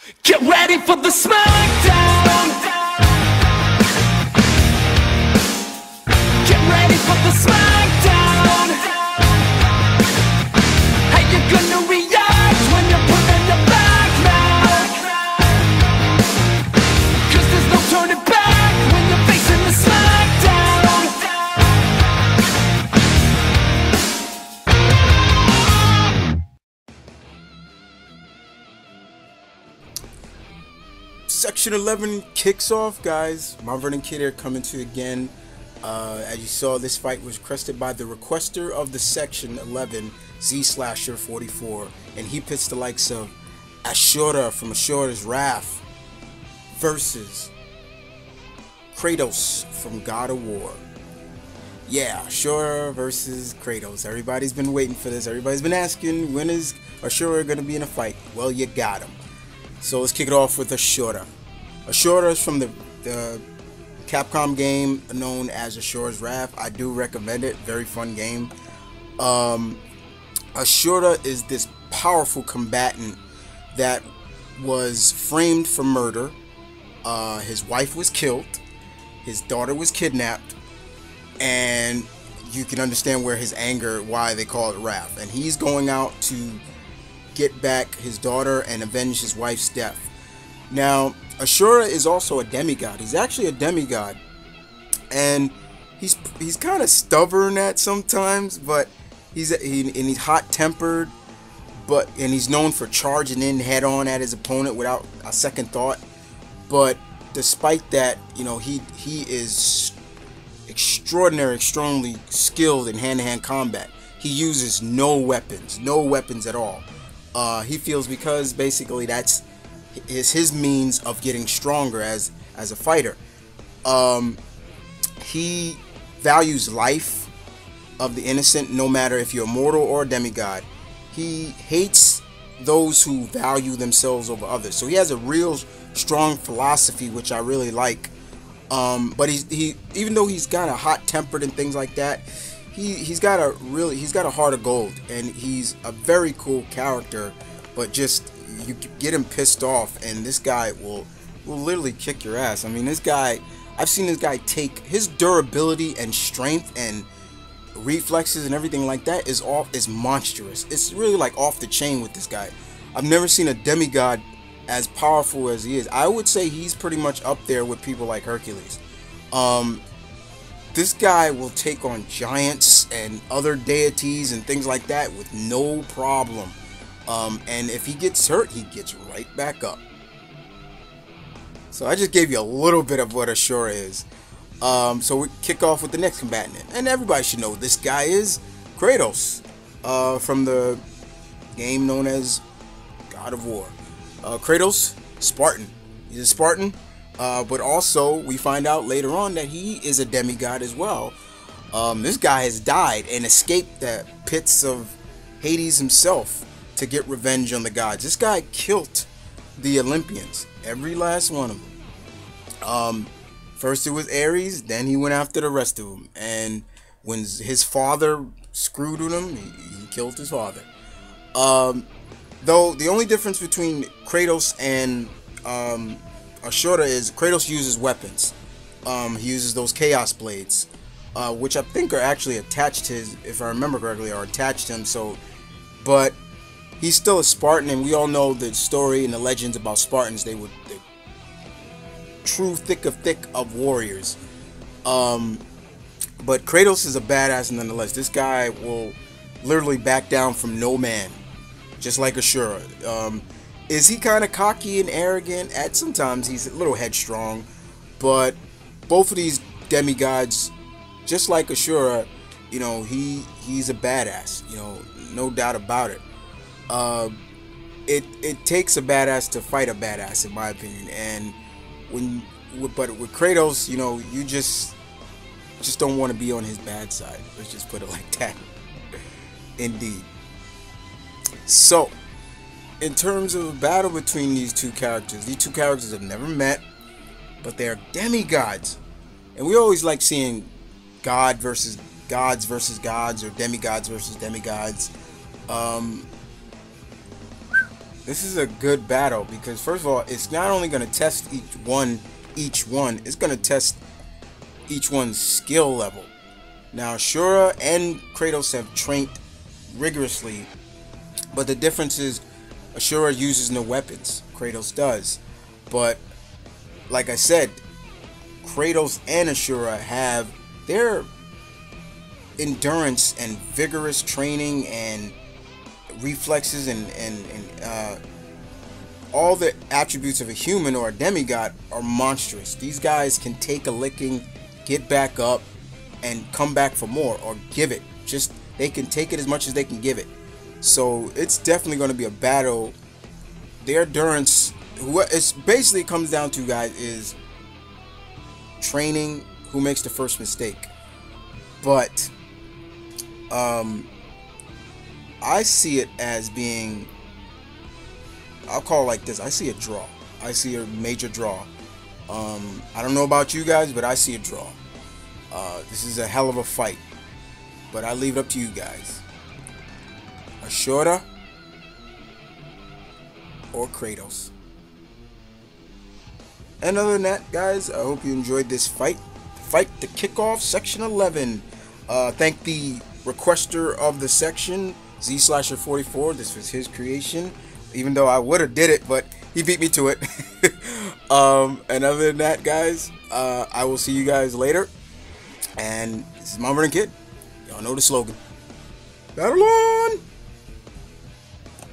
Get ready for the smackdown. Get ready for the smackdown. How you gonna react when you're put on your back now? 'Cause there's no turning back when you're facing the smackdown. Section 11 kicks off, guys. M.V.K here coming to you again. As you saw, this fight was requested by the requester of the Section 11, Z/44, and he pits the likes of Asura from Asura's Wrath versus Kratos from God of War. Yeah, Asura versus Kratos. Everybody's been waiting for this. Everybody's been asking, when is Asura going to be in a fight? Well, you got him. So let's kick it off with Asura. Asura is from the Capcom game known as Asura's Wrath. I do recommend it. Very fun game. Asura is this powerful combatant that was framed for murder. His wife was killed. His daughter was kidnapped. And you can understand where his anger, why they call it Wrath. And he's going out to get back his daughter and avenge his wife's death. Now, Asura is also a demigod. He's actually a demigod, and he's kind of stubborn at sometimes, but he's hot-tempered, and he's known for charging in head-on at his opponent without a second thought. But despite that, you know, he is extremely skilled in hand-to-hand combat. He uses no weapons at all. He feels because basically that's his means of getting stronger as a fighter. He values life of the innocent, no matter if you're a mortal or a demigod. He hates those who value themselves over others. So he has a real strong philosophy, which I really like. But he even though he's kind of hot-tempered and things like that, he's got a heart of gold, and he's a very cool character. But just you get him pissed off, and this guy will literally kick your ass. I mean, this guy, I've seen this guy take his durability and strength and reflexes and everything like that is monstrous. It's really like off the chain with this guy. I've never seen a demigod as powerful as he is. I would say he's pretty much up there with people like Hercules. This guy will take on giants and other deities and things like that with no problem. And if he gets hurt, he gets right back up. So I just gave you a little bit of what Asura is. So we kick off with the next combatant. And everybody should know this guy is Kratos, from the game known as God of War. Kratos, Spartan. He's a Spartan. But also, we find out later on that he is a demigod as well. This guy has died and escaped the pits of Hades himself to get revenge on the gods. This guy killed the Olympians, every last one of them. First it was Ares, then he went after the rest of them. And when his father screwed with him, he killed his father. Though the only difference between Kratos and Asura is Kratos uses weapons. He uses those chaos blades, which I think are actually attached to his, if I remember correctly, are attached to him. So, but he's still a Spartan, and we all know the story and the legends about Spartans. They were the true thick of warriors. But Kratos is a badass nonetheless. This guy will literally back down from no man, just like Asura. Is he kind of cocky and arrogant? At sometimes he's a little headstrong, but both of these demigods, just like Asura, you know, he's a badass. You know, no doubt about it. It takes a badass to fight a badass, in my opinion. And but with Kratos, you know, you just don't want to be on his bad side. Let's just put it like that. Indeed. So, in terms of a battle between these two characters have never met, but they're demigods. And we always like seeing gods versus gods, or demigods versus demigods. this is a good battle because first of all, it's not only going to test each one, it's going to test each one's skill level. Now, Asura and Kratos have trained rigorously, but the difference is Asura uses no weapons, Kratos does. But like I said, Kratos and Asura have their endurance and vigorous training and reflexes and all the attributes of a human or a demigod are monstrous. These guys can take a licking, get back up, and come back for more, or give it. Just, they can take it as much as they can give it. So it's definitely going to be a battle. Their endurance, what it basically comes down to, guys, is training, who makes the first mistake. But I see it as being, I'll call it like this, I see a draw. I see a major draw. I don't know about you guys, but I see a draw. This is a hell of a fight, but I leave it up to you guys. Asura or Kratos. And other than that, guys, I hope you enjoyed this fight. Fight to kick off section 11. Thank the requester of the section, Z/44. This was his creation, even though I would have did it, but he beat me to it. And other than that, guys, I will see you guys later. And this is Mom Running Kid. Y'all know the slogan. Battle on!